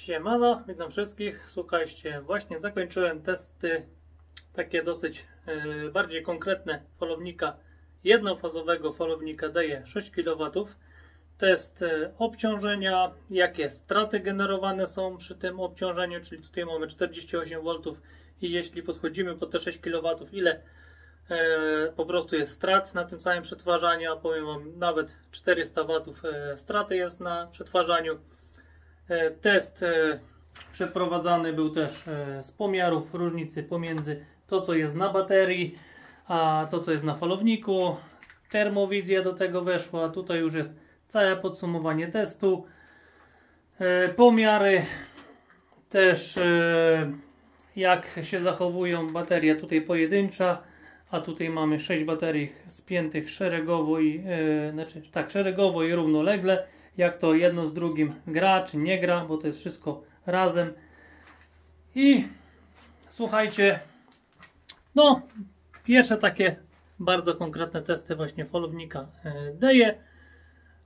Siemano, witam wszystkich. Słuchajcie, właśnie zakończyłem testy takie dosyć bardziej konkretne falownika, jednofazowego falownika daje 6 kW. Test obciążenia, jakie straty generowane są przy tym obciążeniu, czyli tutaj mamy 48 V i jeśli podchodzimy po te 6 kW, ile po prostu jest strat na tym całym przetwarzaniu, a powiem Wam, nawet 400 W straty jest na przetwarzaniu. Test przeprowadzany był też z pomiarów różnicy pomiędzy to, co jest na baterii, a to, co jest na falowniku. Termowizja do tego weszła. Tutaj już jest całe podsumowanie testu. Pomiary też, jak się zachowują baterie tutaj pojedyncza, a tutaj mamy 6 baterii spiętych szeregowo szeregowo i równolegle. Jak to jedno z drugim gra, czy nie gra, bo to jest wszystko razem. I słuchajcie, no pierwsze takie bardzo konkretne testy właśnie falownika daje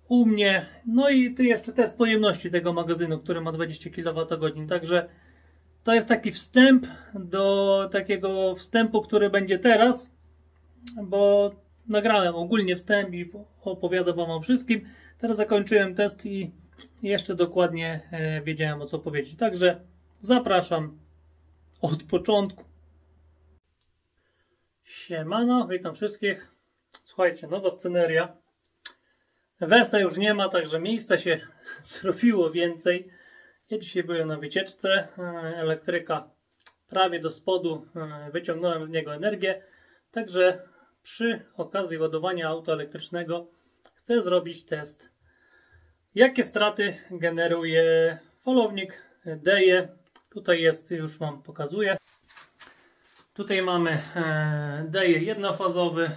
u mnie. No i tu jeszcze test pojemności tego magazynu, który ma 20 kWh. Także to jest taki wstęp do takiego wstępu, który będzie teraz, bo nagrałem ogólnie wstęp i opowiadam Wam o wszystkim. Teraz zakończyłem test i jeszcze dokładnie wiedziałem, o co powiedzieć. Także zapraszam od początku. Siemano, witam wszystkich. Słuchajcie, nowa sceneria. Wesa już nie ma, także miejsca się zrobiło więcej. Ja dzisiaj byłem na wycieczce. Elektryka prawie do spodu. Wyciągnąłem z niego energię. Także przy okazji ładowania auta elektrycznego chcę zrobić test, jakie straty generuje falownik DEYE. Tutaj jest, już Wam pokazuję. Tutaj mamy DEYE jednofazowy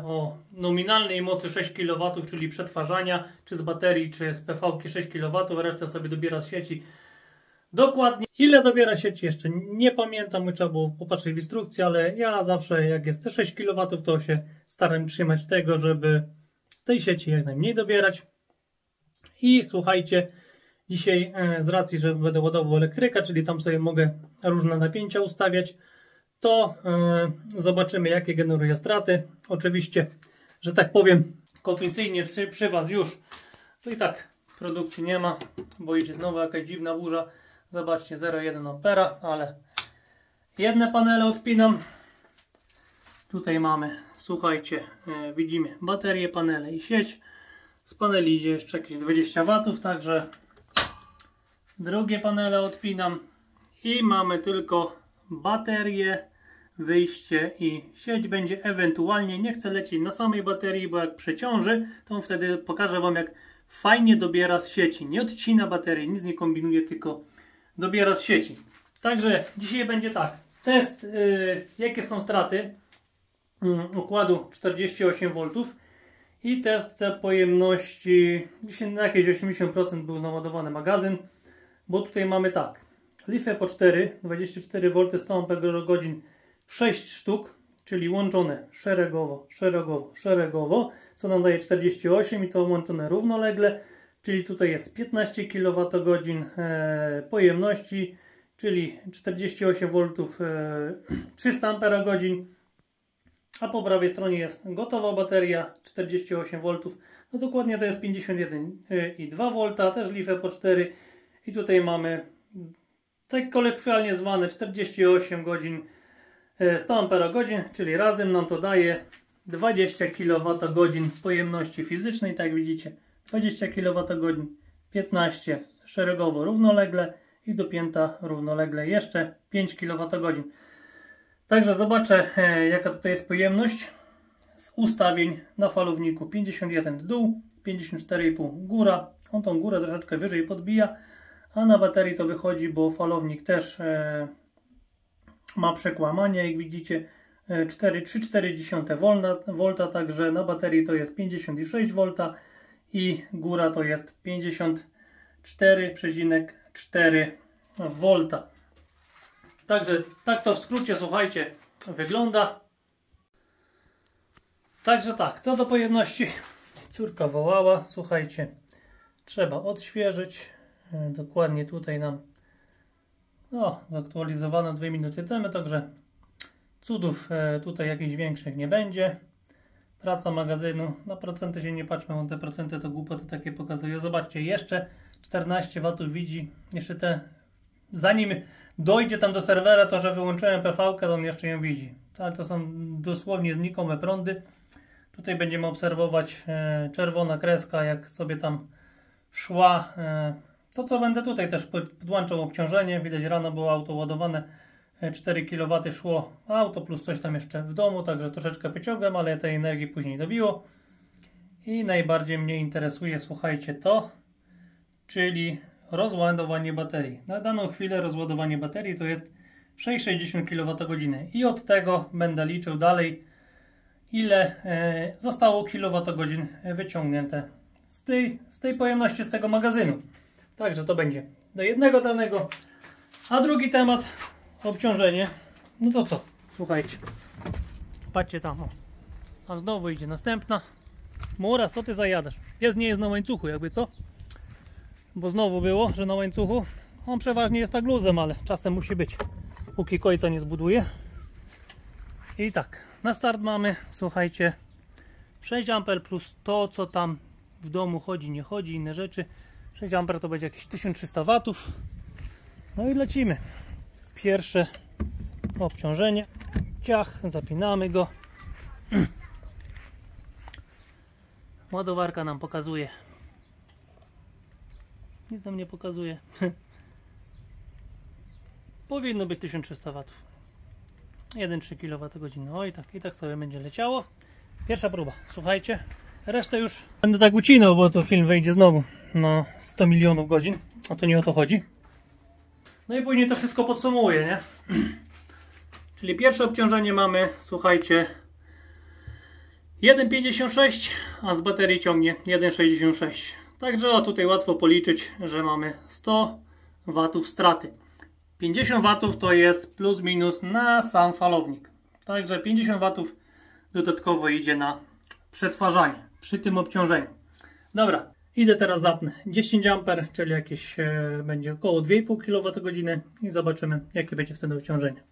o nominalnej mocy 6 kW, czyli przetwarzania, czy z baterii, czy z PV-ki 6 kW, resztę sobie dobiera z sieci. Dokładnie ile dobiera sieci jeszcze nie pamiętam, trzeba było popatrzeć w instrukcji, ale ja zawsze jak jest te 6 kW, to się staram trzymać tego, żeby z tej sieci jak najmniej dobierać. I słuchajcie, dzisiaj z racji, że będę ładował elektryka, czyli tam sobie mogę różne napięcia ustawiać, to zobaczymy, jakie generuje straty. Oczywiście, że tak powiem, komisyjnie przy Was już to i tak produkcji nie ma, bo idzie znowu jakaś dziwna burza. Zobaczcie, 0,1 A, ale jedne panele odpinam. Tutaj mamy, słuchajcie, widzimy baterie, panele i sieć. Z paneli idzie jeszcze jakieś 20 W, także drugie panele odpinam i mamy tylko baterie, wyjście i sieć będzie ewentualnie. Nie chcę lecieć na samej baterii, bo jak przeciąży, to wtedy pokażę Wam, jak fajnie dobiera z sieci. Nie odcina baterii, nic nie kombinuje, tylko dobiera z sieci. Także dzisiaj będzie tak. Test, jakie są straty układu 48 V i test pojemności. Dzisiaj na jakieś 80% był naładowany magazyn, bo tutaj mamy tak. LiFe po 4, 24 V, 100 Ah, 6 sztuk, czyli łączone szeregowo, szeregowo, co nam daje 48 i to łączone równolegle, czyli tutaj jest 15 kWh pojemności, czyli 48 V, 300 Ah, a po prawej stronie jest gotowa bateria 48 V, no dokładnie to jest 51,2 V, też LiFe po 4 i tutaj mamy tak kolokwialnie zwane 48 godzin 100 Ah, czyli razem nam to daje 20 kWh pojemności fizycznej, tak jak widzicie, 20 kWh, 15 szeregowo równolegle i dopięta równolegle jeszcze 5 kWh. Także zobaczę, jaka tutaj jest pojemność z ustawień na falowniku. 51 dół, 54,5 góra. On tą górę troszeczkę wyżej podbija, a na baterii to wychodzi, bo falownik też ma przekłamanie, jak widzicie, 3,4 V, także na baterii to jest 56 V i góra to jest 54,4 V. Także tak to w skrócie, słuchajcie, wygląda. Także tak, co do pojemności, córka wołała, słuchajcie, trzeba odświeżyć. Dokładnie tutaj nam No, zaktualizowano 2 minuty temu, także cudów tutaj jakichś większych nie będzie. Praca magazynu, na procenty się nie patrzmy, bo te procenty to głupoty takie pokazują. Zobaczcie, jeszcze 14 W widzi, jeszcze te, zanim dojdzie tam do serwera, to że wyłączyłem PV-kę, to on jeszcze ją widzi. Ale to są dosłownie znikome prądy. Tutaj będziemy obserwować czerwona kreska, jak sobie tam szła. To co będę tutaj też podłączał obciążenie. Widać, rano było auto ładowane, 4 kW szło auto plus coś tam jeszcze w domu, także troszeczkę pociągam, ale tej energii później dobiło. I najbardziej mnie interesuje, słuchajcie, to, czyli rozładowanie baterii. Na daną chwilę rozładowanie baterii to jest 6,60 kWh i od tego będę liczył dalej, ile zostało kilowatogodzin wyciągnięte z tej pojemności, z tego magazynu. Także to będzie do jednego danego. A drugi temat, obciążenie. No to co? Słuchajcie. Patrzcie tam. O. Tam znowu idzie następna. Mura, co ty zajadasz? Pies nie jest na łańcuchu, jakby co? Bo znowu było, że na łańcuchu. On przeważnie jest tak luzem, ale czasem musi być, póki końca nie zbuduje. I tak, na start mamy, słuchajcie, 6 A plus to, co tam w domu chodzi, nie chodzi, inne rzeczy. 6 A to będzie jakieś 1300 W. No i lecimy. Pierwsze obciążenie. Ciach, zapinamy go. Ładowarka nam pokazuje. Nic nam nie pokazuje. Powinno być 1300 W. 1,3 kWh. Oj, i tak sobie będzie leciało. Pierwsza próba. Słuchajcie, resztę już będę tak ucinał, bo to film wejdzie znowu na 100 milionów godzin. A to nie o to chodzi. No i później to wszystko podsumuję, nie? Czyli pierwsze obciążenie mamy, słuchajcie, 1,56, a z baterii ciągnie 1,66. Także o, tutaj łatwo policzyć, że mamy 100 W straty. 50 W to jest plus minus na sam falownik. Także 50 W dodatkowo idzie na przetwarzanie przy tym obciążeniu. Dobra, idę teraz zapnę 10 A, czyli jakieś będzie około 2,5 kWh i zobaczymy, jakie będzie wtedy obciążenie.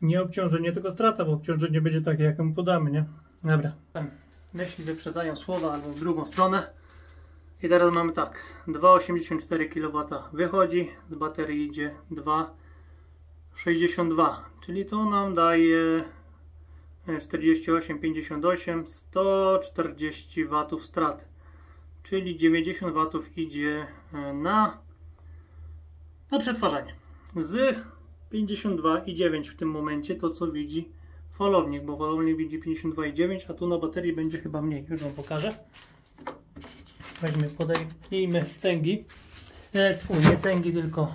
Nie obciążenie, tylko strata, bo obciążenie będzie takie, jak mu podamy, nie? Dobra, myśli wyprzedzają słowa, albo w drugą stronę. I teraz mamy tak, 2,84 kW wychodzi, z baterii idzie 2,62, czyli to nam daje 48,58, 140 W straty, czyli 90 W idzie na przetwarzanie. Z 52,9 w tym momencie, to co widzi falownik, bo falownik widzi 52,9, a tu na baterii będzie chyba mniej, już wam pokażę. Weźmy, podejmijmy cęgi, nie cęgi, tylko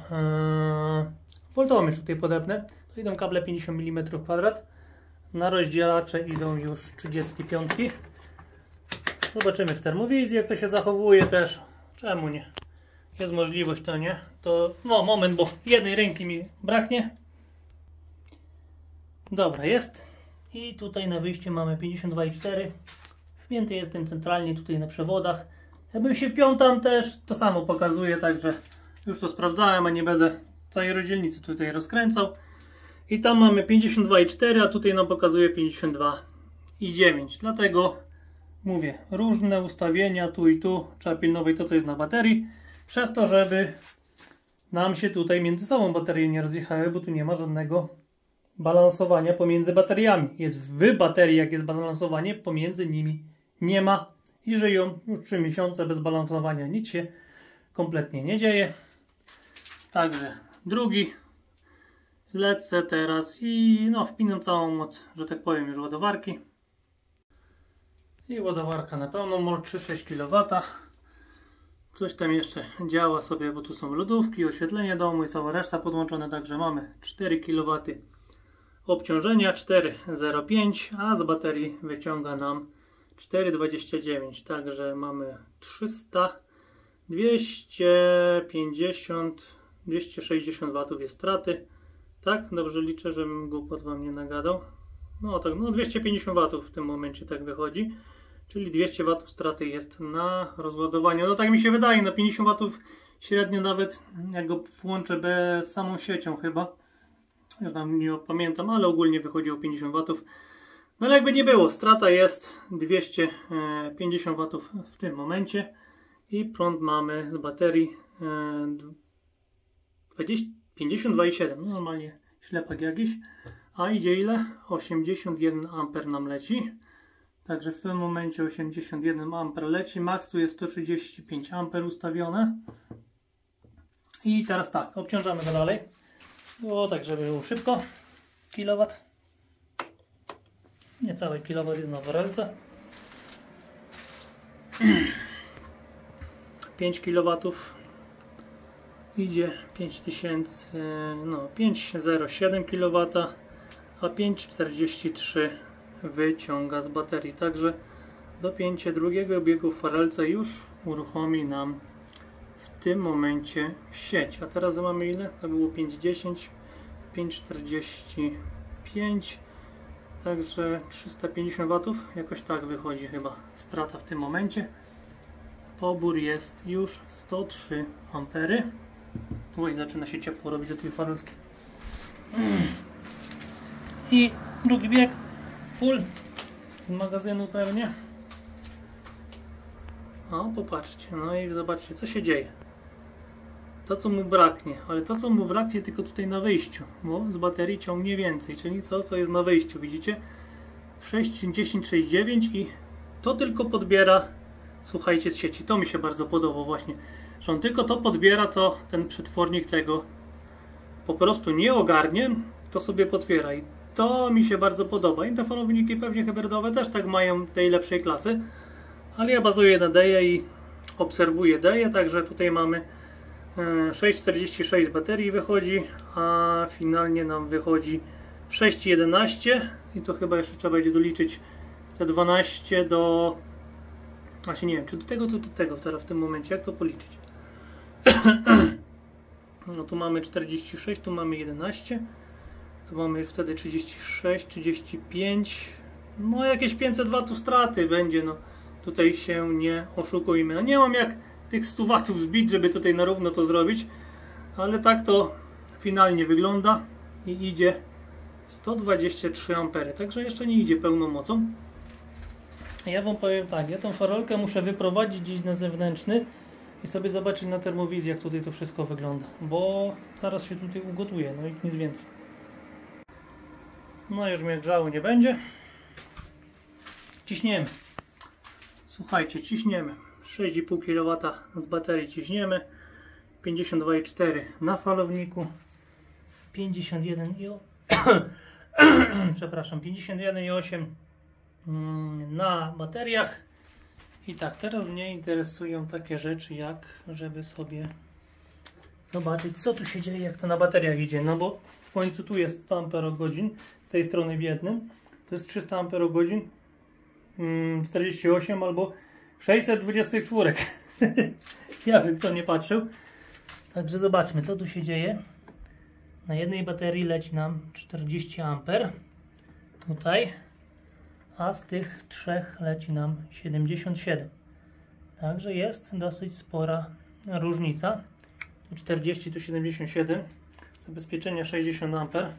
woltomierz tutaj podepnę. To idą kable 50 mm², na rozdzielacze idą już 35. Zobaczymy w termowizji, jak to się zachowuje też. Czemu nie? Jest możliwość, to nie. To no moment, bo jednej ręki mi braknie. Dobra, jest. I tutaj na wyjściu mamy 52,4. Wpięty jestem centralnie tutaj na przewodach. Jakbym się wpiął tam też, to samo pokazuje, także już to sprawdzałem, a nie będę całej rozdzielnicy tutaj rozkręcał. I tam mamy 52,4, a tutaj nam pokazuje 52,9. Dlatego mówię, różne ustawienia tu i tu, trzeba pilnować to, co jest na baterii, przez to, żeby nam się tutaj między sobą baterie nie rozjechały, bo tu nie ma żadnego balansowania pomiędzy bateriami. Jest w baterii, jak jest balansowanie, pomiędzy nimi nie ma i żyją już 3 miesiące bez balansowania. Nic się kompletnie nie dzieje. Także drugi. Lecę teraz i no wpinam całą moc, że tak powiem, już ładowarki. I ładowarka na pełną moc 3,6 kW. Coś tam jeszcze działa sobie, bo tu są lodówki, oświetlenie domu i cała reszta podłączone, także mamy 4 kW obciążenia, 4,05, a z baterii wyciąga nam 4,29, także mamy 300, 250, 260 W jest straty. Tak? Dobrze liczę, żebym głupot wam nie nagadał. No tak, no 250 W w tym momencie tak wychodzi. Czyli 200 W straty jest na rozładowaniu. No tak mi się wydaje, no 50 W średnio nawet jak go włączę bez samą siecią chyba, ja tam nie pamiętam, ale ogólnie wychodzi o 50 W. No ale jakby nie było, strata jest 250 W w tym momencie i prąd mamy z baterii 52,7, no normalnie ślepak jakiś, a idzie ile? 81 A nam leci. Także w tym momencie 81 A leci, max tu jest 135 A ustawione. I teraz tak, obciążamy go dalej, tak żeby było szybko. Kilowat, niecały kilowat jest na warelce. 5 kW idzie 5000, no 5,07 kW, a 5,43 wyciąga z baterii. Także dopięcie drugiego biegu w farelce już uruchomi nam w tym momencie w sieć. A teraz mamy ile? To było 5,10, 5,45, także 350 W, jakoś tak wychodzi chyba strata w tym momencie. Pobór jest już 103 ampery. Oj, zaczyna się ciepło robić do tej farelki. I drugi bieg full z magazynu pewnie. O, popatrzcie, no i zobaczcie, co się dzieje. To, co mu braknie, ale to, co mu braknie, tylko tutaj na wyjściu, bo z baterii ciągnie więcej, czyli to, co jest na wyjściu, widzicie? 6, 10, 6, 9 i to tylko podbiera, słuchajcie, z sieci. To mi się bardzo podoba właśnie, że on tylko to podbiera, co ten przetwornik tego po prostu nie ogarnie, to sobie podbiera i to mi się bardzo podoba. I te falowniki pewnie hybrydowe też tak mają tej lepszej klasy, ale ja bazuję na DE i obserwuję DE, także tutaj mamy 6,46 baterii wychodzi, a finalnie nam wychodzi 6,11 i to chyba jeszcze trzeba będzie doliczyć te 12 do... Właśnie nie wiem, czy do tego, czy do tego teraz w tym momencie, jak to policzyć? No tu mamy 46, tu mamy 11, tu mamy wtedy 36, 35, no jakieś 500 W straty będzie, no tutaj się nie oszukujmy. No nie mam jak tych 100 W zbić, żeby tutaj na równo to zrobić, ale tak to finalnie wygląda i idzie 123 A, także jeszcze nie idzie pełną mocą. Ja wam powiem tak, ja tą farolkę muszę wyprowadzić gdzieś na zewnętrzny i sobie zobaczyć na termowizji, jak tutaj to wszystko wygląda, bo zaraz się tutaj ugotuje, no i nic więcej. No już mnie grzało nie będzie. Ciśniemy. Słuchajcie, ciśniemy. 6,5 kW z baterii ciśniemy. 52,4 na falowniku. 51,8 na bateriach. I tak, teraz mnie interesują takie rzeczy, jak żeby sobie zobaczyć, co tu się dzieje, jak to na bateriach idzie. No bo w końcu tu jest 100 Ah z tej strony w jednym. To jest 300 Ah, 48 albo 624. Ja bym kto nie patrzył. Także zobaczmy, co tu się dzieje. Na jednej baterii leci nam 40 A tutaj, a z tych trzech leci nam 77. Także jest dosyć spora różnica. Tu 40, tu 77. Zabezpieczenie 60 A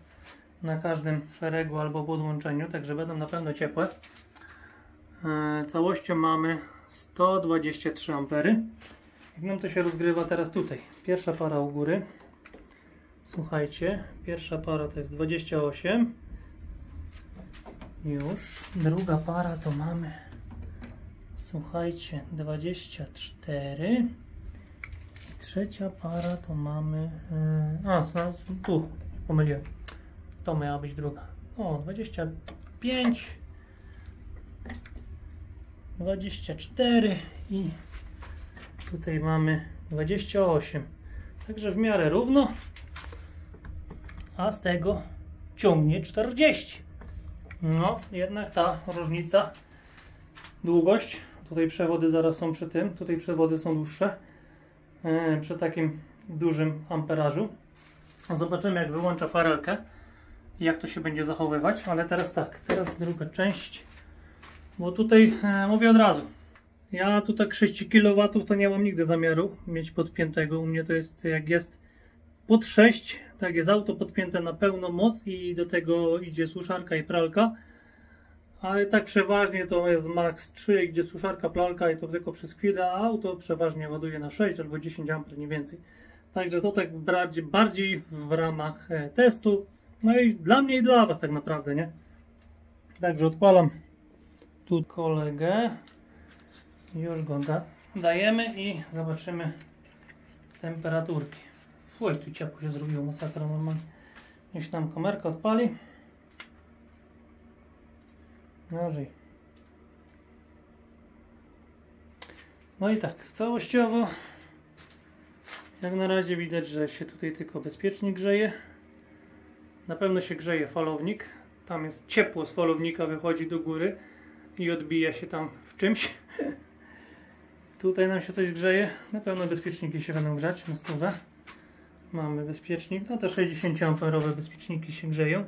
na każdym szeregu albo podłączeniu, także będą na pewno ciepłe. Całością mamy 123 A. Jak nam to się rozgrywa teraz tutaj? Pierwsza para u góry. Słuchajcie, pierwsza para to jest 28. Już. Druga para to mamy, słuchajcie, 24. I trzecia para to mamy... tu pomyliłem. To miała być druga. O, 25. 24 i tutaj mamy 28. Także w miarę równo, a z tego ciągnie 40. No, jednak ta różnica, długość, tutaj przewody zaraz są przy tym, tutaj przewody są dłuższe, przy takim dużym amperażu. Zobaczymy, jak wyłączę farelkę, jak to się będzie zachowywać, ale teraz tak, teraz druga część. Bo tutaj mówię od razu, Ja tu tak 6 kW to nie mam nigdy zamiaru mieć podpiętego. U mnie to jest, jak jest pod 6, tak jest auto podpięte na pełną moc i do tego idzie suszarka i pralka. Ale tak przeważnie to jest max 3, gdzie suszarka, pralka i to tylko przez chwilę, a auto przeważnie ładuje na 6 albo 10 A, nie więcej. Także to tak bardziej w ramach testu. No i dla mnie i dla Was tak naprawdę, nie? Także odpalam tu kolegę. Już go dajemy i zobaczymy temperaturki. Słuchaj, tu ciepło się zrobiło, masakra normalnie. Niech tam kamerka odpali. Nożej. No i tak, całościowo jak na razie widać, że się tutaj tylko bezpiecznie grzeje. Na pewno się grzeje falownik. Tam jest ciepło z falownika, wychodzi do góry i odbija się tam w czymś. Tutaj nam się coś grzeje. Na pewno bezpieczniki się będą grzać na stówę. Mamy bezpiecznik. No te 60-amperowe bezpieczniki się grzeją.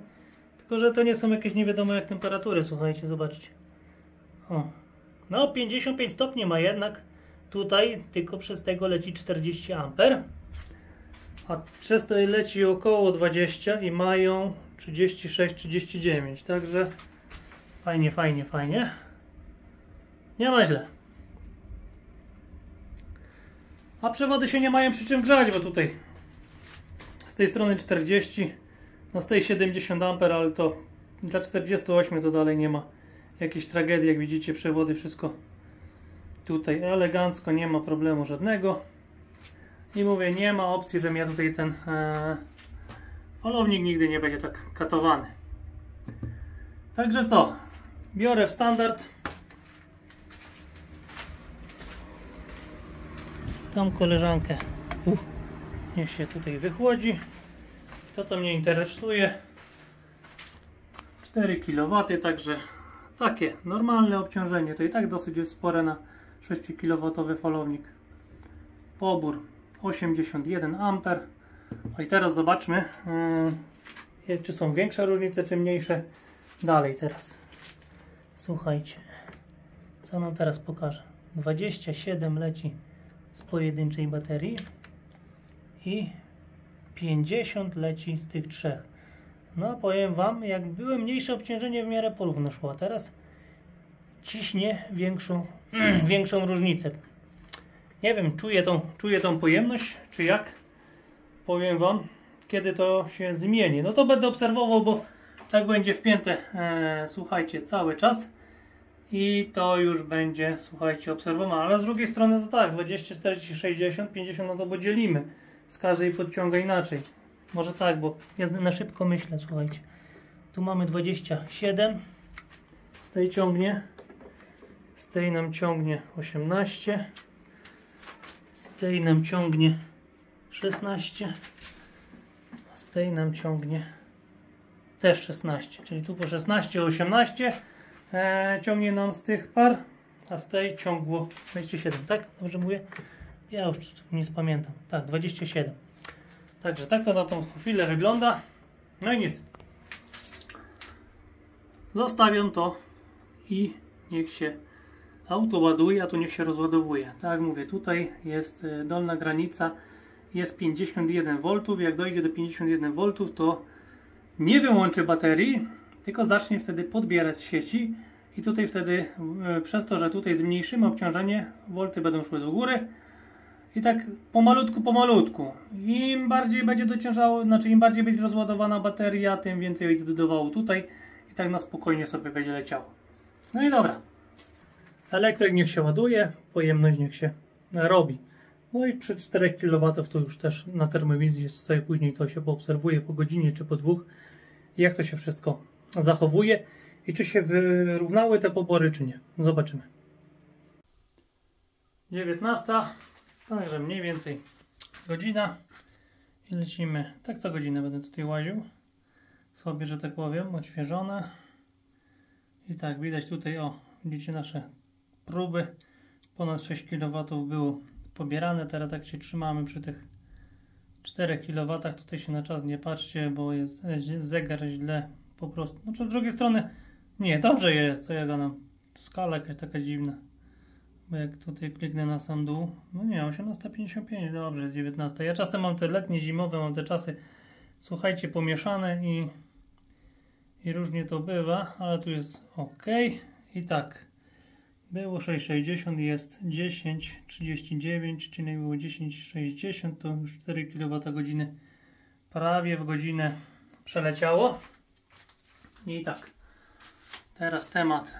Tylko że to nie są jakieś nie wiadomo jak temperatury. Słuchajcie, zobaczcie. O. No 55 stopni ma jednak. Tutaj tylko przez tego leci 40 amper. A przez to leci około 20 i mają 36-39. Także fajnie, fajnie, fajnie. Nie ma źle. A przewody się nie mają przy czym grzać, bo tutaj z tej strony 40, no z tej 70 A, ale to dla 48 to dalej nie ma jakiejś tragedii. Jak widzicie, przewody, wszystko tutaj elegancko, nie ma problemu żadnego. I mówię, nie ma opcji, że ja tutaj ten falownik nigdy nie będzie tak katowany. Także co? Biorę w standard. Tą koleżankę niech się tutaj wychłodzi. To co mnie interesuje, 4 kW, także takie normalne obciążenie, to i tak dosyć jest spore na 6 kW falownik. Pobór 81 A. No i teraz zobaczmy, czy są większe różnice, czy mniejsze. Dalej teraz. Słuchajcie, co nam teraz pokaże. 27 leci z pojedynczej baterii i 50 leci z tych trzech. No powiem Wam, jak było mniejsze obciążenie, w miarę porówno szło, a teraz ciśnie większą różnicę. Nie wiem, czuję tą pojemność, czy jak? Powiem Wam, kiedy to się zmieni. No to będę obserwował, bo tak będzie wpięte, słuchajcie, cały czas. I to już będzie, słuchajcie, obserwowane. Ale z drugiej strony to tak, 20, 40, 60, 50, no to podzielimy. Z każdej podciąga inaczej. Może tak, bo ja na szybko myślę, słuchajcie. Tu mamy 27. Z tej ciągnie. Z tej nam ciągnie 18. Z tej nam ciągnie 16. A z tej nam ciągnie też 16. Czyli tu po 16, 18 ciągnie nam z tych par, a z tej ciągło 27, tak? Dobrze mówię? Ja już nie spamiętam. Tak, 27. Także tak to na tą chwilę wygląda. No i nic. Zostawiam to i niech się auto ładuje, a tu niech się rozładowuje. Tak jak mówię, tutaj jest dolna granica, jest 51 V. Jak dojdzie do 51 V, to nie wyłączy baterii, tylko zacznie wtedy podbierać z sieci i tutaj wtedy przez to, że tutaj zmniejszymy obciążenie, volty będą szły do góry i tak pomalutku. Im bardziej będzie dociążało, znaczy im bardziej będzie rozładowana bateria, tym więcej będzie dodawało tutaj i tak na spokojnie sobie będzie leciało. No i dobra. Elektryk niech się ładuje, pojemność niech się robi. No i 3-4 kW to już też na termowizji jest, sobie później to się poobserwuje po godzinie czy po dwóch, jak to się wszystko zachowuje i czy się wyrównały te pobory, czy nie. Zobaczymy. 19, także mniej więcej godzina i lecimy. Tak co godzinę będę tutaj łaził sobie, że tak powiem, odświeżone. I tak widać tutaj, o, widzicie nasze próby. Ponad 6 kW było pobierane. Teraz tak się trzymamy przy tych 4 kW. Tutaj się na czas nie patrzcie, bo jest zegar źle po prostu. Znaczy z drugiej strony nie, dobrze jest, to ja gadam. Skala jakaś taka dziwna. Bo jak tutaj kliknę na sam dół, no nie, 18:55, dobrze, jest 19. Ja czasem mam te letnie, zimowe, mam te czasy, słuchajcie, pomieszane i różnie to bywa, ale tu jest ok. I tak, było 6,60, jest 10,39, czyli jak było 10,60, to już 4 kWh prawie w godzinę przeleciało. I tak, teraz temat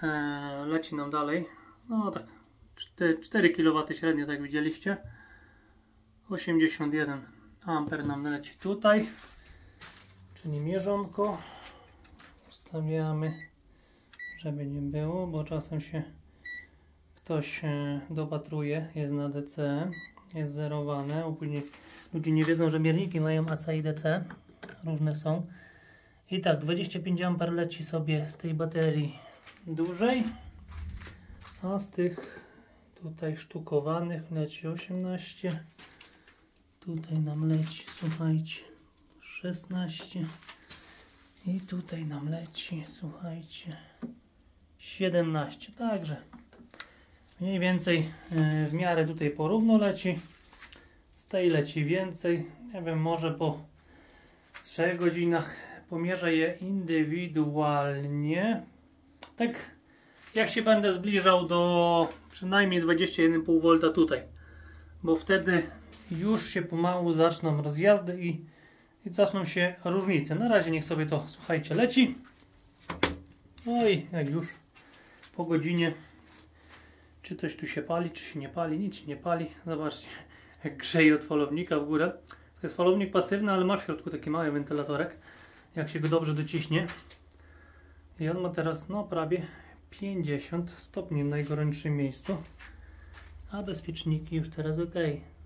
leci nam dalej. No tak, 4 kW średnio, tak widzieliście. 81 A nam leci tutaj, czyli mierzonko. Ustawiamy, żeby nie było, bo czasem się ktoś dopatruje, jest na DC, jest zerowane. Później ludzie nie wiedzą, że mierniki mają AC i DC, różne są. I tak, 25 A leci sobie z tej baterii dłużej, a z tych tutaj sztukowanych leci 18. Tutaj nam leci, słuchajcie, 16. I tutaj nam leci, słuchajcie, 17. Także mniej więcej w miarę tutaj porówno leci. Z tej leci więcej. Nie wiem, może po 3 godzinach pomierzę je indywidualnie. Tak jak się będę zbliżał do przynajmniej 21,5 V tutaj. Bo wtedy już się pomału zaczną rozjazdy i zaczną się różnice. Na razie niech sobie to, słuchajcie, leci. Oj, jak już po godzinie, czy coś tu się pali, czy się nie pali, nic się nie pali. Zobaczcie, jak grzeje od falownika w górę. To jest falownik pasywny, ale ma w środku taki mały wentylatorek, jak się go dobrze dociśnie. I on ma teraz no prawie 50 stopni w najgorętszym miejscu. A bezpieczniki już teraz ok.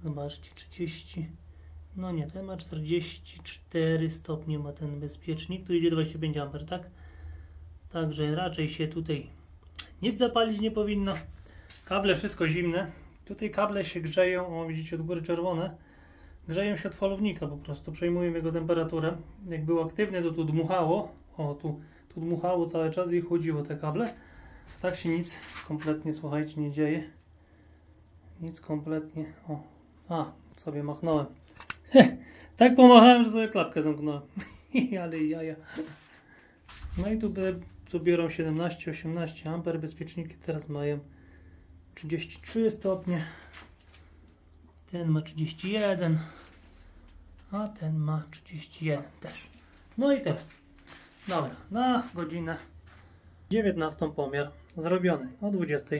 Zobaczcie, 30. No nie, ten ma 44 stopnie, ma ten bezpiecznik. Tu idzie 25 A, tak? Także raczej się tutaj nic zapalić nie powinno. Kable wszystko zimne. Tutaj kable się grzeją, o widzicie od góry czerwone. Grzeją się od falownika po prostu, przejmują jego temperaturę. Jak był aktywny, to tu dmuchało. O, tu dmuchało cały czas i chłodziło te kable. Tak się nic kompletnie, słuchajcie, nie dzieje. Nic kompletnie. O, sobie machnąłem. Tak pomachałem, że sobie klapkę zamknąłem. Ale jaja. No i tu biorą 17-18 A. Bezpieczniki teraz mają 33 stopnie. Ten ma 31. A ten ma 31 też. No i tyle. Dobra, na godzinę 19 pomiar zrobiony. O 20.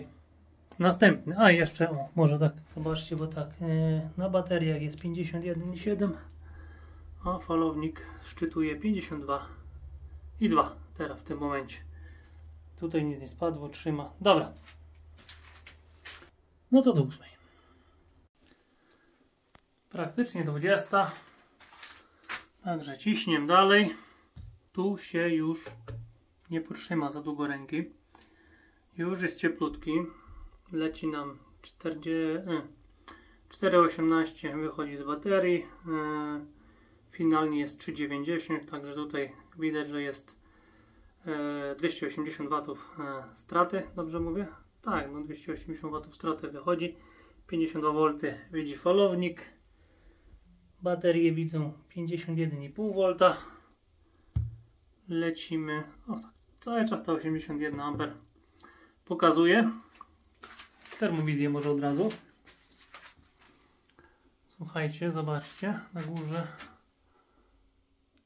Następny. A jeszcze, o, może tak. Zobaczcie, bo tak. Na bateriach jest 51,7. A falownik szczytuje 52,2 teraz w tym momencie. Tutaj nic nie spadło, trzyma. Dobra. No to do 8. Praktycznie 20. Także ciśniem dalej. Tu się już nie potrzyma za długo ręki. Już jest cieplutki. Leci nam 4,18 wychodzi z baterii. Finalnie jest 3,90. Także tutaj widać, że jest 280 W straty. Dobrze mówię? Tak, no 280 W straty wychodzi. 52 V widzi falownik. Baterie widzą 51,5 V. Lecimy. O, tak, cały czas to 81 A pokazuje. Termowizję może od razu. Słuchajcie, zobaczcie na górze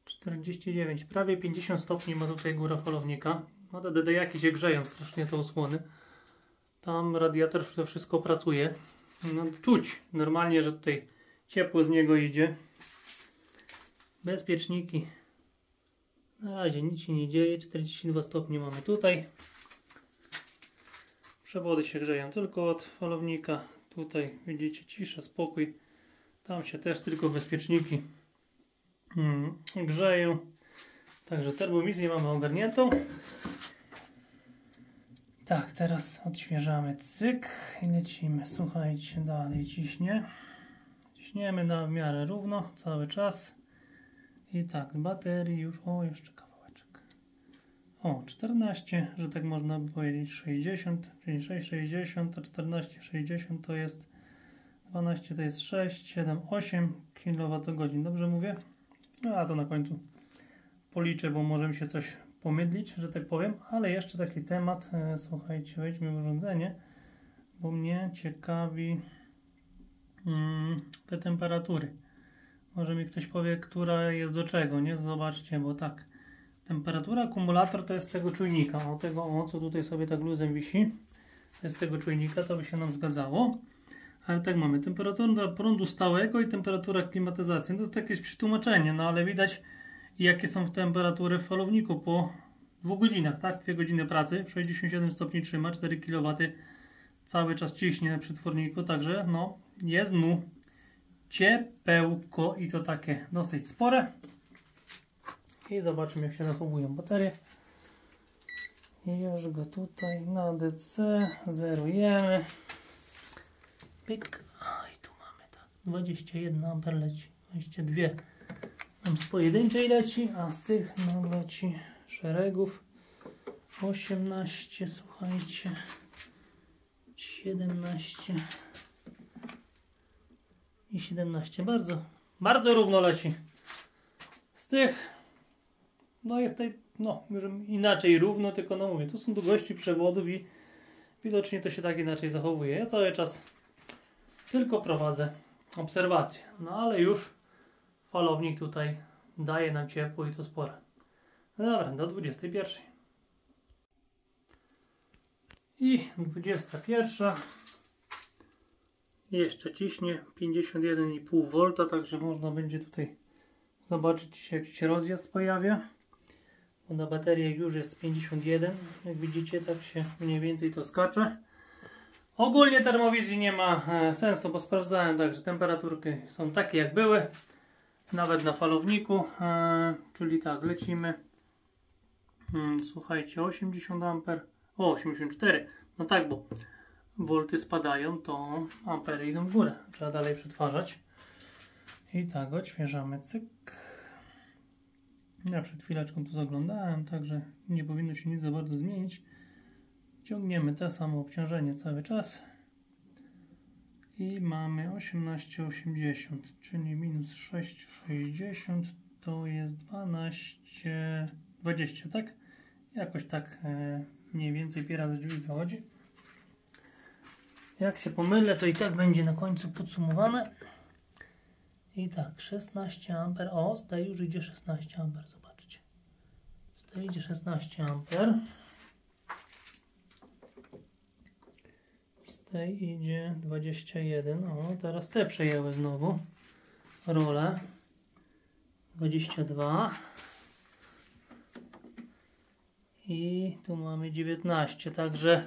49, prawie 50 stopni ma tutaj góra falownika. No te DD-jaki się grzeją strasznie, te osłony. Tam radiator to wszystko pracuje. No, czuć normalnie, że tutaj ciepło z niego idzie. Bezpieczniki. Na razie nic się nie dzieje. 42 stopnie mamy tutaj. Przewody się grzeją tylko od falownika. Tutaj widzicie cisza, spokój. Tam się też tylko bezpieczniki grzeją. Także termowizję mamy ogarniętą. Tak, teraz odświeżamy cyk i lecimy. Słuchajcie, dalej ciśnie. Ciśniemy na w miarę równo cały czas. I tak, z baterii już, o jeszcze kawałeczek. o 14, że tak można by powiedzieć 60, czyli 6,60, a 14,60 to jest 12, to jest 6, 7, 8 kWh. Dobrze mówię? A to na końcu policzę, bo może mi się coś pomydlić, że tak powiem, ale jeszcze taki temat, słuchajcie, wejdźmy w urządzenie, bo mnie ciekawi te temperatury. Może mi ktoś powie, która jest do czego, nie? Zobaczcie, bo tak, temperatura akumulator to jest z tego czujnika, o tego, co tutaj sobie tak luzem wisi, to jest z tego czujnika, to by się nam zgadzało. Ale tak mamy, temperatura prądu stałego i temperatura klimatyzacji. To jest jakieś przetłumaczenie, no ale widać jakie są temperatury w falowniku po 2 godzinach, tak? 2 godziny pracy, 67 stopni trzyma, 4 kW cały czas ciśnie na przetworniku, także no jest mu ciepełko i to takie dosyć spore. I zobaczymy jak się zachowują baterie. I już go tutaj na DC zerujemy. Pyk. I tu mamy tak. 21 A leci. 22 nam z pojedynczej leci, a z tych nam leci szeregów 18, słuchajcie, 17 i 17. Bardzo równo leci. Z tych no jest tutaj, no już inaczej równo, tylko no mówię, tu są długości przewodów i widocznie to się tak inaczej zachowuje. Ja cały czas tylko prowadzę obserwacje, no ale już falownik tutaj daje nam ciepło i to spore. No dobra, do 21. I 21. Jeszcze ciśnie 51,5 V, także można będzie tutaj zobaczyć się jakiś rozjazd pojawia. Bo na baterię już jest 51. Jak widzicie, tak się mniej więcej to skacze. Ogólnie termowizji nie ma sensu, bo sprawdzałem, także temperaturki są takie jak były. Nawet na falowniku. Czyli tak, lecimy. Słuchajcie, 80 A. O, 84. No tak, bo wolty spadają, to ampery idą w górę. Trzeba dalej przetwarzać. I tak, odświeżamy, cyk. Ja przed chwileczką to zaglądałem, także nie powinno się nic za bardzo zmienić. Ciągniemy to samo obciążenie cały czas. I mamy 18,80, czyli minus 6,60 to jest 20, tak? Jakoś tak mniej więcej pi razy drzwi wychodzi. Jak się pomylę, to i tak będzie na końcu podsumowane. I tak, 16 A. O, z tej już idzie 16 A, zobaczcie. Z tej idzie 16 A. Z tej idzie 21. O, teraz te przejęły znowu rolę. 22. I tu mamy 19, także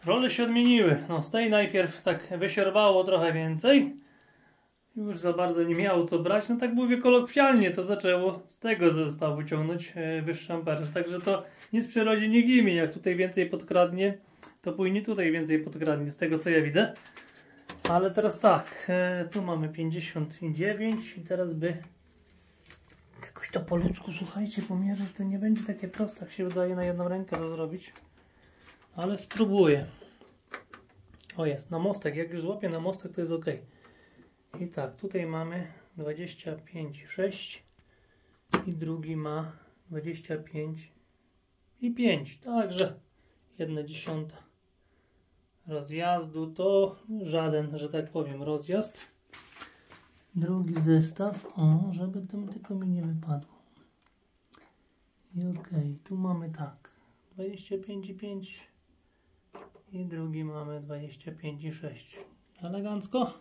role się odmieniły. No, z tej najpierw tak wysiorbało trochę więcej. Już za bardzo nie miało co brać, no tak mówię kolokwialnie, to zaczęło z tego zestawu ciągnąć wyższy amperz. Także to nic w przyrodzie nie ginie, jak tutaj więcej podkradnie, to później tutaj więcej podkradnie, z tego co ja widzę. Ale teraz tak, tu mamy 59 i teraz by jakoś to po ludzku, słuchajcie, pomierzyć, to nie będzie takie proste, jak się wydaje na jedną rękę to zrobić. Ale spróbuję. O jest, na mostek, jak już złapię na mostek, to jest ok. I tak, tutaj mamy 25,6 i drugi ma 25,5. Także 1/10 rozjazdu to żaden, że tak powiem, rozjazd. Drugi zestaw, o, żeby tam tylko mi nie wypadło. I ok, tu mamy tak, 25,5 i drugi mamy 25,6. Elegancko.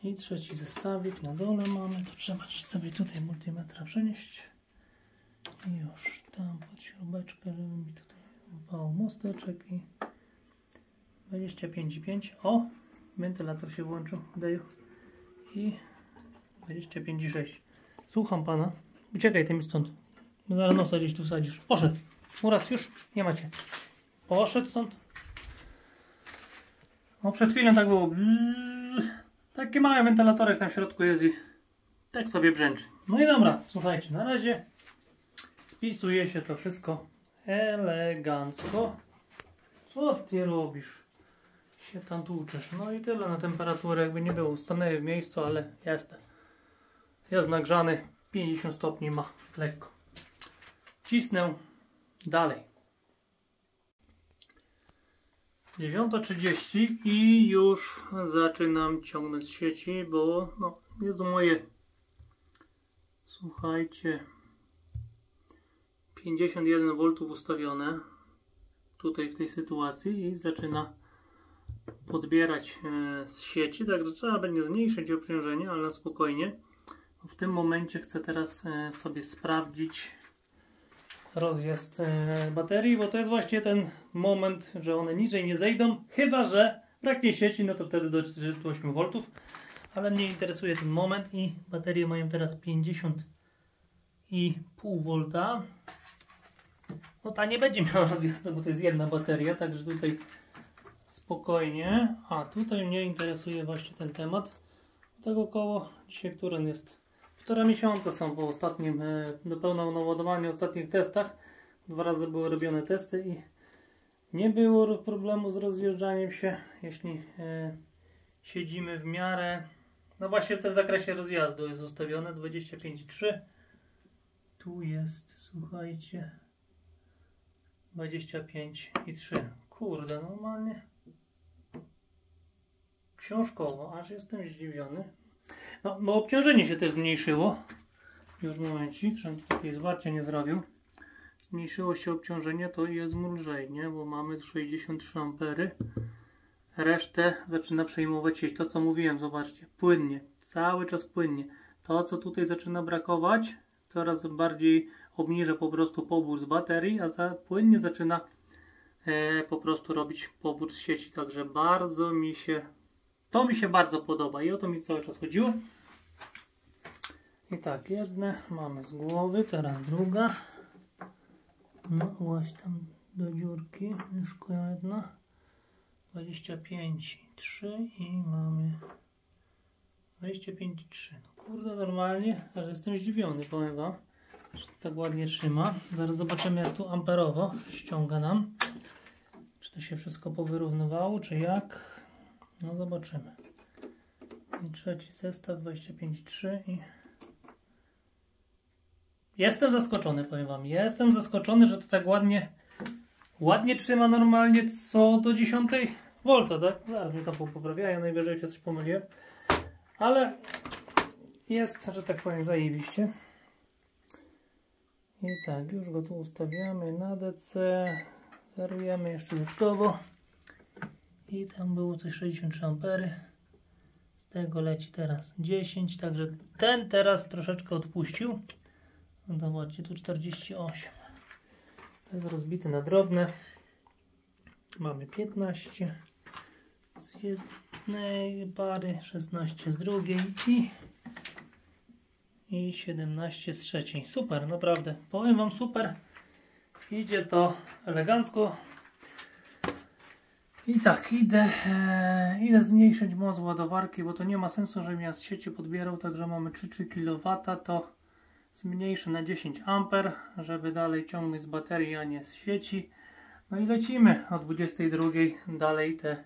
I trzeci zestawik na dole mamy, to trzeba sobie tutaj multimetra przenieść. I już tam pod śrubeczkę, żeby mi tutaj wypał mosteczek i 25,5. O, wentylator się włączył, daję. I 25,6. Słucham pana. Uciekaj ty mi stąd. Zaraz nosa gdzieś tu wsadzisz. Poszedł. Uraz już nie macie. Poszedł stąd. O, przed chwilą tak było. Taki mały wentylatorek tam w środku jest i tak sobie brzęczy. No i dobra, słuchajcie, na razie Spisuje się to wszystko elegancko. Co ty robisz? Się tam tłuczesz. No i tyle na temperaturę, jakby nie było. Stanęły w miejscu, ale jest nagrzany. 50 stopni ma lekko. Cisnę dalej. 9:30 i już zaczynam ciągnąć sieci, bo no, jest moje, słuchajcie, 51 V ustawione tutaj w tej sytuacji i zaczyna podbierać z sieci, także trzeba będzie zmniejszyć obciążenie, ale na spokojnie. W tym momencie chcę teraz sobie sprawdzić rozjazd baterii, bo to jest właśnie ten moment, że one niżej nie zejdą, chyba że braknie sieci, no to wtedy do 48 V, ale mnie interesuje ten moment i baterie mają teraz 50,5 V. No ta nie będzie miała rozjazdu, bo to jest jedna bateria, także tutaj spokojnie. A tutaj mnie interesuje właśnie ten temat. Tego koło dzisiaj, który jest 1,5 miesiąca są po ostatnim, do pełnego naładowania, ostatnich testach. 2 razy były robione testy i nie było problemu z rozjeżdżaniem się, jeśli siedzimy w miarę. No właśnie w tym zakresie rozjazdu jest ustawione 25,3. Tu jest, słuchajcie, 25,3. Kurde, normalnie książkowo, aż jestem zdziwiony. No, bo obciążenie się też zmniejszyło. Już momencik, żebym tutaj zwarcia nie zrobił. Zmniejszyło się obciążenie, to jest lżej, nie? Bo mamy 63 ampery. Resztę zaczyna przejmować sieć. To co mówiłem, zobaczcie, płynnie, cały czas płynnie. To co tutaj zaczyna brakować, coraz bardziej obniża po prostu pobór z baterii, a płynnie zaczyna po prostu robić pobór z sieci. Także bardzo mi się bardzo podoba i o to mi cały czas chodziło. I tak, jedne mamy z głowy, teraz druga. No właśnie tam do dziurki, myszko jedna. 25,3 i mamy 25,3. No kurde, normalnie, ale jestem zdziwiony, powiem wam, że tak ładnie trzyma. Zaraz zobaczymy, jak tu amperowo ściąga nam. Czy to się wszystko powyrównywało, czy jak? No zobaczymy. I trzeci zestaw 25,3 i jestem zaskoczony, powiem wam. Jestem zaskoczony, że to tak ładnie trzyma normalnie co do 10 V, tak? Zaraz mnie tam poprawiają, najwyżej się coś pomyliłem. Ale jest, że tak powiem, zajebiście. I tak, już go tu ustawiamy na DC. Zerujemy jeszcze dodatkowo. I tam było coś 63 ampery. Z tego leci teraz 10, także ten teraz troszeczkę odpuścił. No zobaczcie, tu 48. To jest rozbity na drobne. Mamy 15 z jednej pary, 16 z drugiej i 17 z trzeciej. Super, naprawdę. Powiem wam, super. Idzie to elegancko. I tak, idę zmniejszyć moc ładowarki, bo to nie ma sensu, żebym ja z sieci podbierał, także mamy 3 kW, to zmniejszę na 10 A, żeby dalej ciągnąć z baterii, a nie z sieci. No i lecimy o 22 dalej te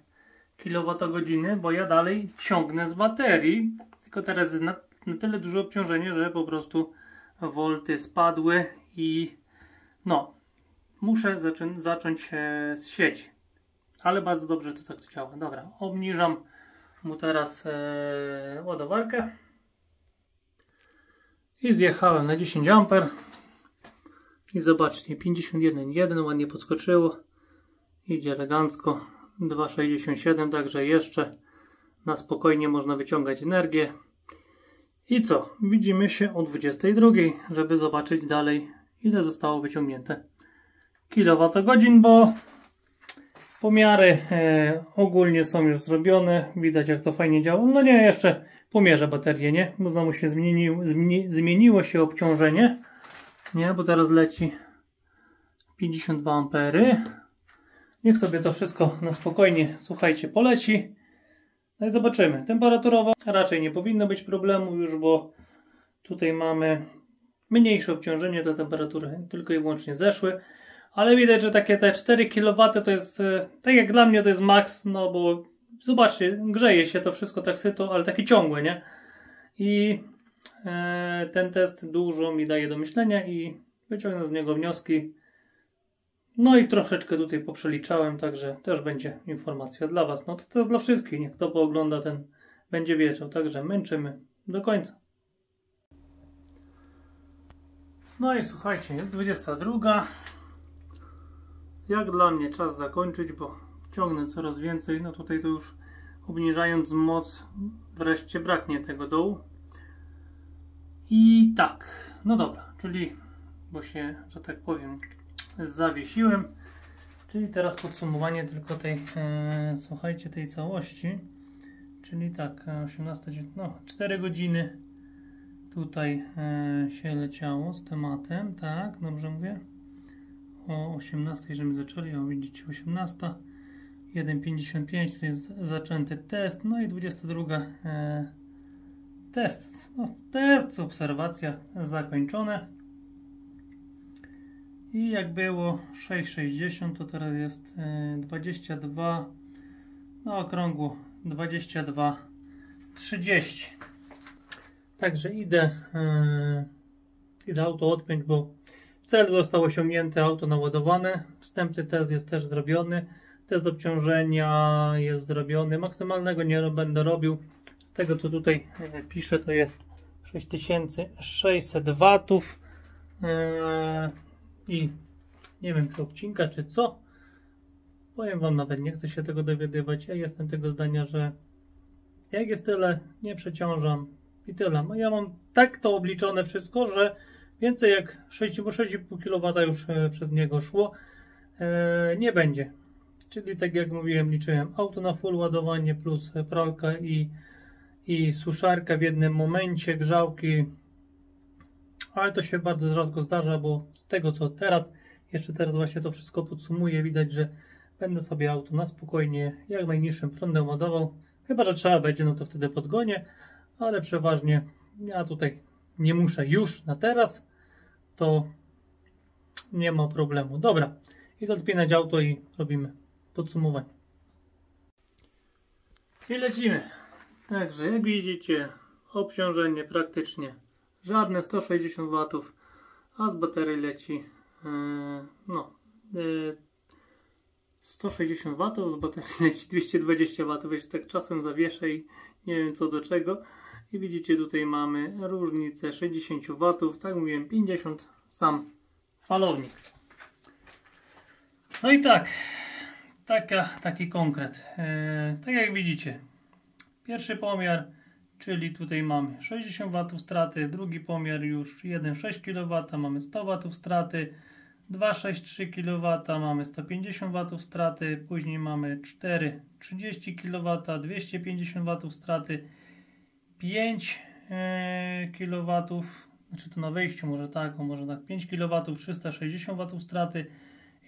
kilowatogodziny, bo ja dalej ciągnę z baterii, tylko teraz jest na tyle duże obciążenie, że po prostu wolty spadły i no, muszę zacząć z sieci. Ale bardzo dobrze to tak działa. Dobra, obniżam mu teraz ładowarkę. I zjechałem na 10 A. I zobaczcie, 51,1 ładnie podskoczyło. Idzie elegancko. 2,67, także jeszcze na spokojnie można wyciągać energię. I co? Widzimy się o 22, żeby zobaczyć dalej, ile zostało wyciągnięte kilowatogodzin, bo pomiary ogólnie są już zrobione. Widać, jak to fajnie działa. No nie, jeszcze pomierzę baterię, nie? Bo znowu się zmieniło się obciążenie. Nie, bo teraz leci 52 ampery. Niech sobie to wszystko na spokojnie, słuchajcie, poleci. No i zobaczymy. Temperaturowo raczej nie powinno być problemu już, bo tutaj mamy mniejsze obciążenie, to temperatury tylko i wyłącznie zeszły. Ale widać, że takie te 4 kW to jest, tak jak dla mnie to jest maks, no bo zobaczcie, grzeje się to wszystko tak syto, ale takie ciągłe, nie? I ten test dużo mi daje do myślenia i wyciągnę z niego wnioski. No i troszeczkę tutaj poprzeliczałem, także też będzie informacja dla Was. No to jest dla wszystkich, niech kto poogląda, ten będzie wiedział. Także męczymy do końca. No i słuchajcie, jest 22. Jak dla mnie czas zakończyć, bo ciągnę coraz więcej. No tutaj to już obniżając moc wreszcie braknie tego dołu. I tak, no dobra, czyli, bo się, że tak powiem, zawiesiłem. Czyli teraz podsumowanie tylko tej, słuchajcie, tej całości. Czyli tak, 18, no 4 godziny tutaj się leciało z tematem, tak, dobrze mówię? O 18, żeśmy zaczęli, o widzicie, 18, 1,55, to jest zaczęty test, no i 22 test, no, test, obserwacja zakończone. I jak było 6,60, to teraz jest 22, na okrągło 22,30. Także idę auto odpiąć, bo cel został osiągnięty, auto naładowane. Wstępny test jest też zrobiony. Test obciążenia jest zrobiony. Maksymalnego nie będę robił. Z tego co tutaj piszę, to jest 6600 watów. I nie wiem, czy obcinka, czy co. Powiem Wam, nawet nie chcę się tego dowiadywać. Ja jestem tego zdania, że jak jest tyle, nie przeciążam i tyle. Ja mam tak to obliczone wszystko, że więcej jak 6,5 kW już przez niego szło nie będzie. Czyli tak jak mówiłem, liczyłem auto na full ładowanie plus pralka i suszarka w jednym momencie, grzałki. Ale to się bardzo rzadko zdarza, bo z tego co teraz właśnie to wszystko podsumuję, widać, że będę sobie auto na spokojnie, jak najniższym prądem ładował. Chyba że trzeba będzie, no to wtedy podgonię, ale przeważnie ja tutaj nie muszę już na teraz, to nie ma problemu. Dobra, idę odpinać auto i robimy podsumowanie. I lecimy. Także jak widzicie, obciążenie praktycznie żadne, 160 W, a z baterii leci 160 W, z baterii leci 220 W, wiesz, tak czasem zawieszę i nie wiem co do czego. I widzicie, tutaj mamy różnicę 60 W, tak mówiłem, 50 sam falownik. No i tak, taki konkret. Tak jak widzicie, pierwszy pomiar, czyli tutaj mamy 60 W straty, drugi pomiar już 1,6 kW, mamy 100 W straty, 2,63 kW, mamy 150 W straty, później mamy 4,30 kW, 250 W straty, 5 kW, znaczy to na wejściu może tak, 5 kW, 360 W straty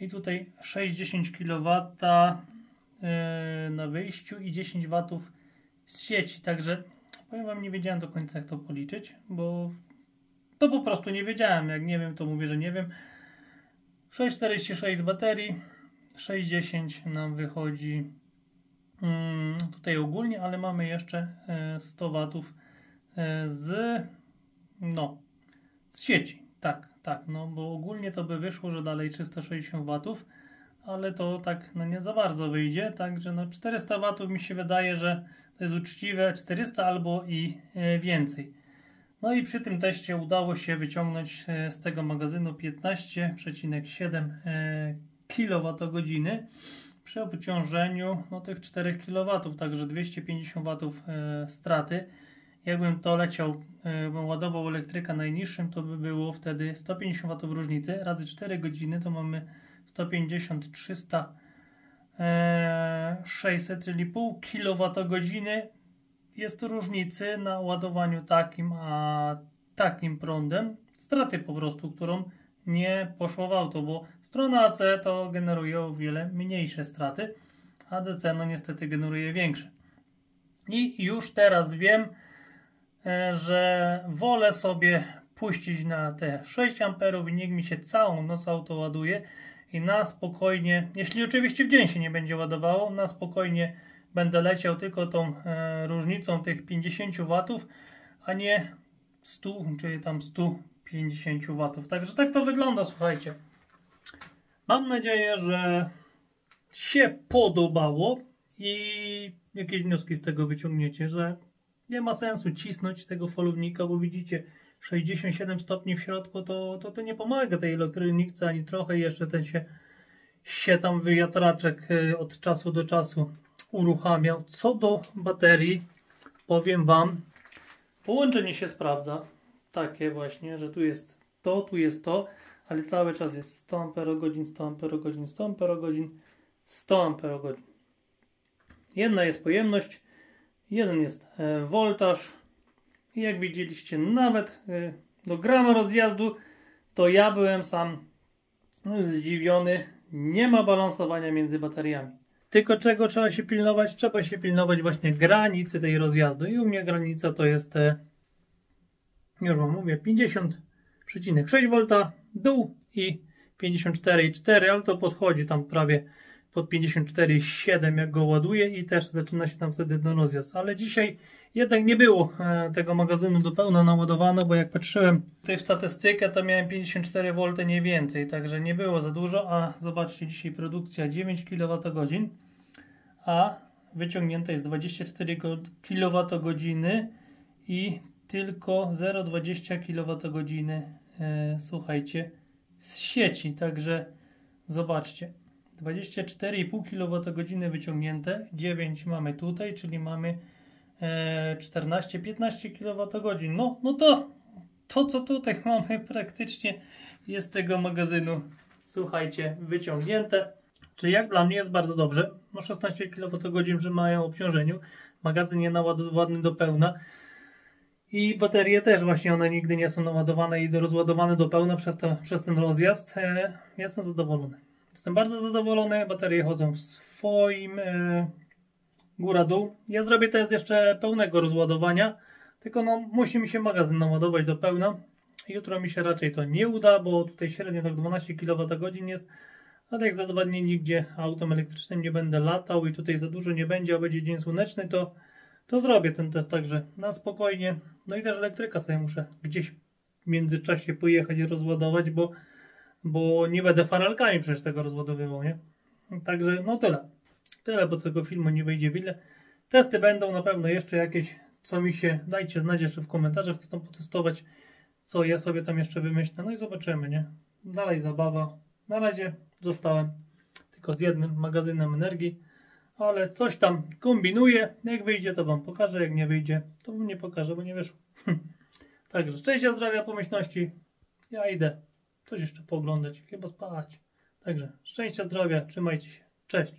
i tutaj 60 kW na wyjściu i 10 W z sieci, także powiem Wam, nie wiedziałem do końca jak to policzyć, bo to po prostu nie wiedziałem, jak nie wiem to mówię, że nie wiem. 6,46 z baterii, 6,10 nam wychodzi tutaj ogólnie, ale mamy jeszcze 100 W z sieci, tak, no bo ogólnie to by wyszło, że dalej 360 W, ale to tak nie za bardzo wyjdzie, także 400 W mi się wydaje, że to jest uczciwe, 400 albo i więcej. No i przy tym teście udało się wyciągnąć z tego magazynu 15,7 kWh przy obciążeniu tych 4 kW, także 250 W straty. Jakbym to leciał, bym ładował elektryka najniższym, to by było wtedy 150 W różnicy, razy 4 godziny to mamy 150, 300, 600, czyli pół kWh jest różnicy na ładowaniu takim, a takim prądem. Straty po prostu, którą nie poszło w auto, bo strona AC to generuje o wiele mniejsze straty, a DC niestety generuje większe. I już teraz wiem, że wolę sobie puścić na te 6 amperów i niech mi się całą noc auto ładuje i na spokojnie, jeśli oczywiście w dzień się nie będzie ładowało, na spokojnie będę leciał tylko tą różnicą tych 50 W, a nie 100 czy tam 150 W. Także tak to wygląda, słuchajcie. Mam nadzieję, że się podobało i jakieś wnioski z tego wyciągniecie, że nie ma sensu cisnąć tego falownika, bo widzicie 67 stopni w środku, to nie pomaga tej elektronice ani trochę. Jeszcze ten się tam wiatraczek od czasu do czasu uruchamiał. Co do baterii, powiem Wam, połączenie się sprawdza. Takie właśnie, że tu jest to, ale cały czas jest 100 Ah, 100 Ah, 100 Ah, 100 Ah. Jedna jest pojemność, jeden jest woltaż i jak widzieliście, nawet do grama rozjazdu, to ja byłem sam zdziwiony. Nie ma balansowania między bateriami. Tylko czego trzeba się pilnować? Trzeba się pilnować właśnie granicy tej rozjazdu i u mnie granica to jest już wam mówię, 50,6 V dół i 54,4, ale to podchodzi tam prawie pod 54,7 jak go ładuję i też zaczyna się tam wtedy ten rozjazd. Ale dzisiaj jednak nie było tego magazynu do pełna naładowane, bo jak patrzyłem tutaj w statystykę, to miałem 54 V nie więcej, także nie było za dużo, a zobaczcie, dzisiaj produkcja 9 kWh, a wyciągnięte jest 24 kWh i tylko 0,20 kWh słuchajcie, z sieci, także zobaczcie, 24,5 kWh wyciągnięte, 9 mamy tutaj, czyli mamy 14-15 kWh. No to co tutaj mamy praktycznie jest z tego magazynu, słuchajcie, wyciągnięte, czyli jak dla mnie jest bardzo dobrze. No 16 kWh, że mają obciążeniu, magazyn nie naładowany do pełna. I baterie też właśnie, one nigdy nie są naładowane i rozładowane do pełna przez ten rozjazd. Jestem zadowolony. Jestem bardzo zadowolony. Baterie chodzą w swoim góra-dół. Ja zrobię test jeszcze pełnego rozładowania. Tylko no, musi mi się magazyn naładować do pełna. Jutro mi się raczej to nie uda, bo tutaj średnio tak 12 kWh jest. Ale jak za 2 dni nigdzie autem elektrycznym nie będę latał i tutaj za dużo nie będzie, a będzie dzień słoneczny, to zrobię ten test także na spokojnie. No i też elektryka sobie muszę gdzieś w międzyczasie pojechać i rozładować, bo nie będę faralkami przecież tego rozładowywał, nie? Także no tyle. Tyle, bo tego filmu nie wyjdzie wiele. Testy będą na pewno jeszcze jakieś, co mi się, dajcie znać jeszcze w komentarzach, chcę tam potestować, co ja sobie tam jeszcze wymyślę. No i zobaczymy, nie? Dalej zabawa. Na razie zostałem tylko z jednym magazynem energii. Ale coś tam kombinuję. Jak wyjdzie, to wam pokażę. Jak nie wyjdzie, to wam nie pokażę, bo nie wyszło. Także szczęścia, zdrowia, pomyślności. Ja idę coś jeszcze pooglądać, chyba spać. Także szczęścia, zdrowia, trzymajcie się. Cześć.